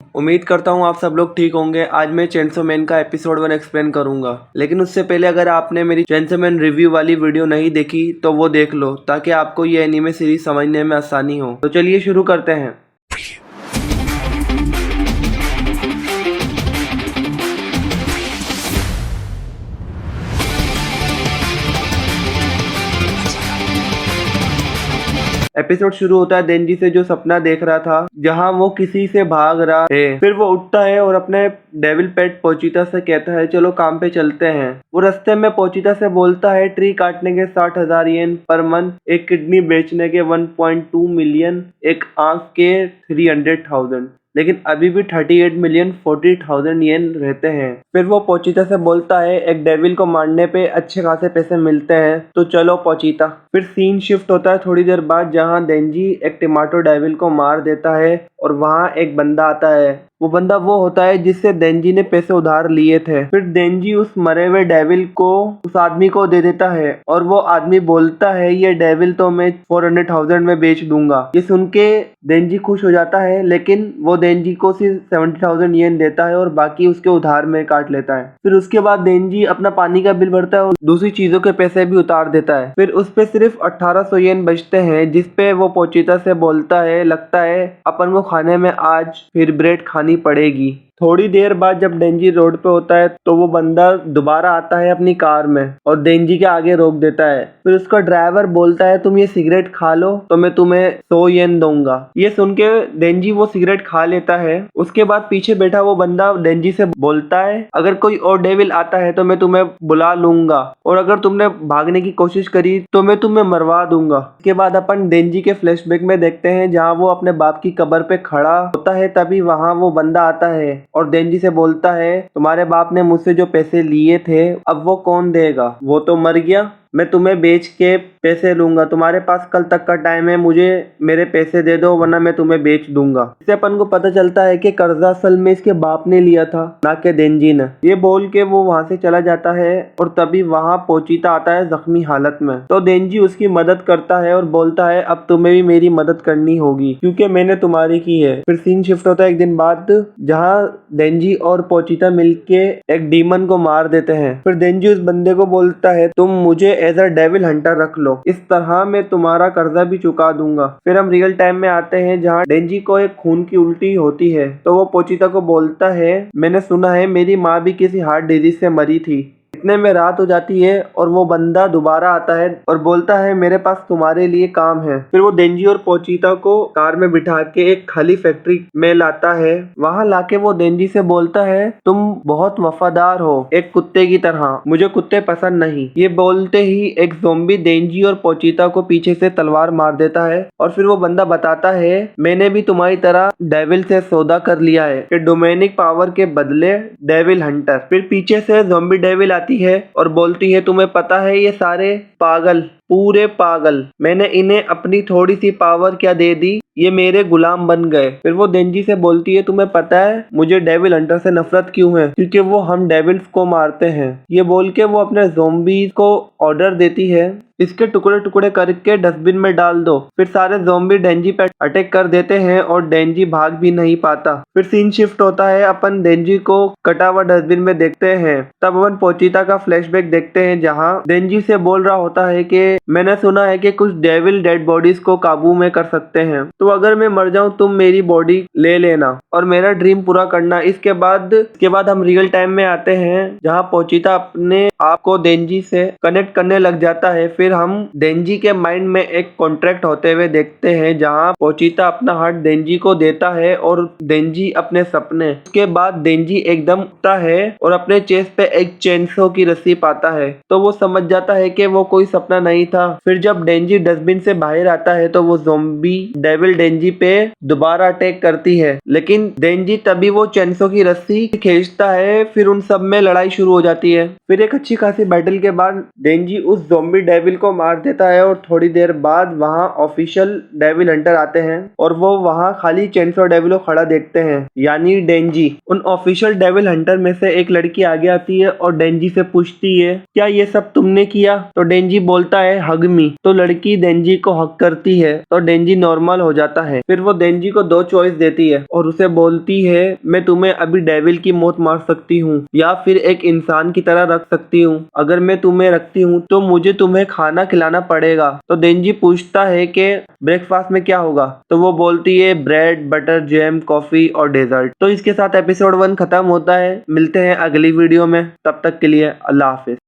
उम्मीद करता हूँ आप सब लोग ठीक होंगे। आज मैं चेंसो मैन का एपिसोड 1 एक्सप्लेन करूंगा, लेकिन उससे पहले अगर आपने मेरी चेंसो मैन रिव्यू वाली वीडियो नहीं देखी तो वो देख लो, ताकि आपको ये एनीमे सीरीज समझने में आसानी हो। तो चलिए शुरू करते हैं। एपिसोड शुरू होता है देंजी से, जो सपना देख रहा था जहां वो किसी से भाग रहा है। फिर वो उठता है और अपने डेविल पेट पोचिता से कहता है चलो काम पे चलते हैं। वो रास्ते में पोचिता से बोलता है ट्री काटने के 60,000 येन पर मंथ, एक किडनी बेचने के 1.2 मिलियन, एक आंख के 300,000, लेकिन अभी भी 38,40,000 येन रहते हैं। फिर वो पोचिता से बोलता है एक डेविल को मारने पे अच्छे खासे पैसे मिलते हैं, तो चलो पोचिता। फिर सीन शिफ्ट होता है थोड़ी देर बाद, जहां देंजी एक टमाटो डेविल को मार देता है और वहां एक बंदा आता है। वो बंदा वो होता है जिससे देंजी ने पैसे उधार लिए थे। फिर देंजी उस मरे हुए डेविल को उस आदमी को दे देता है और वो आदमी बोलता है ये डेविल तो मैं 400,000 में बेच दूंगा। ये सुन के देंजी खुश हो जाता है, लेकिन वो देंजी को सिर्फ 70,000 येन देता है और बाकी उसके उधार में काट लेता है। फिर उसके बाद देंजी अपना पानी का बिल भरता है और दूसरी चीजों के पैसे भी उतार देता है। फिर उस पे सिर्फ 1800 येन बचते हैं, जिसपे वो पोचिता से बोलता है लगता है अपन को खाने में आज फिर ब्रेड खानी पड़ेगी। थोड़ी देर बाद जब देंजी रोड पे होता है तो वो बंदा दोबारा आता है अपनी कार में और देंजी के आगे रोक देता है। फिर उसका ड्राइवर बोलता है तुम ये सिगरेट खा लो तो मैं तुम्हें 100 येन दूंगा। ये सुन के देंजी वो सिगरेट खा लेता है। उसके बाद पीछे बैठा वो बंदा देंजी से बोलता है अगर कोई और डेविल आता है तो मैं तुम्हें बुला लूंगा, और अगर तुमने भागने की कोशिश करी तो मैं तुम्हें मरवा दूंगा। इसके बाद अपन देंजी के फ्लैशबैक में देखते हैं, जहाँ वो अपने बाप की कब्र पे खड़ा होता है। तभी वहाँ वो बंदा आता है और देंजी से बोलता है तुम्हारे बाप ने मुझसे जो पैसे लिए थे अब वो कौन देगा, वो तो मर गया, मैं तुम्हें बेच के पैसे लूंगा, तुम्हारे पास कल तक का टाइम है, मुझे मेरे पैसे दे दो वरना मैं तुम्हें बेच दूंगा। इससे अपन को पता चलता है कि कर्जा असल में इसके बाप ने लिया था, ना कि देंजी ने। ये बोल के वो वहां से चला जाता है और तभी वहां पोचिता आता है जख्मी हालत में। तो देंजी उसकी मदद करता है और बोलता है अब तुम्हें भी मेरी मदद करनी होगी क्योंकि मैंने तुम्हारी की है। फिर सीन शिफ्ट होता है एक दिन बाद, जहाँ देंजी और पोचिता मिलके एक डीमन को मार देते हैं। फिर देंजी उस बंदे को बोलता है तुम मुझे एज अ डेविल हंटर रख लो, इस तरह मैं तुम्हारा कर्जा भी चुका दूंगा। फिर हम रियल टाइम में आते हैं, जहाँ देंजी को एक खून की उल्टी होती है। तो वो पोचिता को बोलता है मैंने सुना है मेरी माँ भी किसी हार्ट डिजीज से मरी थी। इतने में रात हो जाती है और वो बंदा दोबारा आता है और बोलता है मेरे पास तुम्हारे लिए काम है। फिर वो देंजी और पोचिता को कार में बिठा के एक खाली फैक्ट्री में लाता है। वहां लाके वो देंजी से बोलता है तुम बहुत वफादार हो, एक कुत्ते की तरह, मुझे कुत्ते पसंद नहीं। ये बोलते ही एक ज़ॉम्बी देंजी और पोचिता को पीछे से तलवार मार देता है। और फिर वो बंदा बताता है मैंने भी तुम्हारी तरह डेविल से सौदा कर लिया है कि डोमेनिक पावर के बदले डेविल हंटर। फिर पीछे से ज़ॉम्बी डेविल आती है और बोलती है तुम्हें पता है ये सारे पागल, पूरे पागल, मैंने इन्हें अपनी थोड़ी सी पावर क्या दे दी, ये मेरे गुलाम बन गए। फिर वो देंजी से बोलती है तुम्हें पता है मुझे डेविल हंटर से नफरत क्यों है, क्योंकि वो हम डेविल्स को मारते हैं। ये बोल के वो अपने ज़ॉम्बीज को ऑर्डर देती है इसके टुकड़े टुकड़े करके डस्टबिन में डाल दो। फिर सारे ज़ॉम्बी डेंजी पे अटैक कर देते हैं और डेंजी भाग भी नहीं पाता। फिर सीन शिफ्ट होता है, अपन डेंजी को कटा हुआ डस्टबिन में देखते हैं। तब अपन पोचिता का फ्लैशबैक देखते हैं, जहां डेंजी से बोल रहा होता है कि मैंने सुना है कि कुछ डेविल डेड बॉडीज को काबू में कर सकते हैं, तो अगर मैं मर जाऊं तुम मेरी बॉडी ले लेना और मेरा ड्रीम पूरा करना। इसके बाद हम रियल टाइम में आते हैं, जहां पोचिता अपने आप को देंजी से कनेक्ट करने लग जाता है। फिर हम देंजी के माइंड में एक कॉन्ट्रैक्ट होते हुए देखते हैं, जहां पोचिता अपना हार्ट देंजी को देता है और देंजी अपने सपने। उसके बाद देंजी एकदम उठता है और अपने चेस्ट पे एक चेनसो की रस्सी पाता है, तो वो समझ जाता है कि वो कोई सपना नहीं था। फिर जब डेंजी डस्टबिन से बाहर आता है तो वो ज़ॉम्बी डेविल डेंजी पे दोबारा अटैक करती है, लेकिन डेंजी तभी वो चेनसो की रस्सी खींचता है। फिर उन सब में लड़ाई शुरू हो जाती है। फिर एक अच्छी खासी बैटल के बाद डेंजी उस ज़ॉम्बी डेविल को मार देता है और थोड़ी देर बाद वहाँ ऑफिशियल डेविल हंटर आते हैं और वो वहाँ खाली चेनसो डेविल को खड़ा देखते हैं, यानी डेंजी। उन ऑफिशियल डेविल हंटर में से एक लड़की आगे आती है और डेंजी से पूछती है क्या ये सब तुमने किया? तो डेंजी बोलता है है हग मी। तो लड़की डेंजी को हक करती है तो डेंजी नॉर्मल हो जाता है। फिर वो डेंजी को 2 चॉइस देती है और उसे बोलती है मैं तुम्हें अभी डेविल की मौत मार सकती हूँ या फिर एक इंसान की तरह रख सकती हूँ। अगर मैं तुम्हें रखती हूँ तो मुझे तुम्हें खाना खिलाना पड़ेगा। तो डेंजी पूछता है कि ब्रेकफास्ट में क्या होगा, तो वो बोलती है ब्रेड, बटर, जैम, कॉफी और डेजर्ट। तो इसके साथ एपिसोड 1 खत्म होता है। मिलते हैं अगली वीडियो में, तब तक के लिए अल्लाह हाफिज।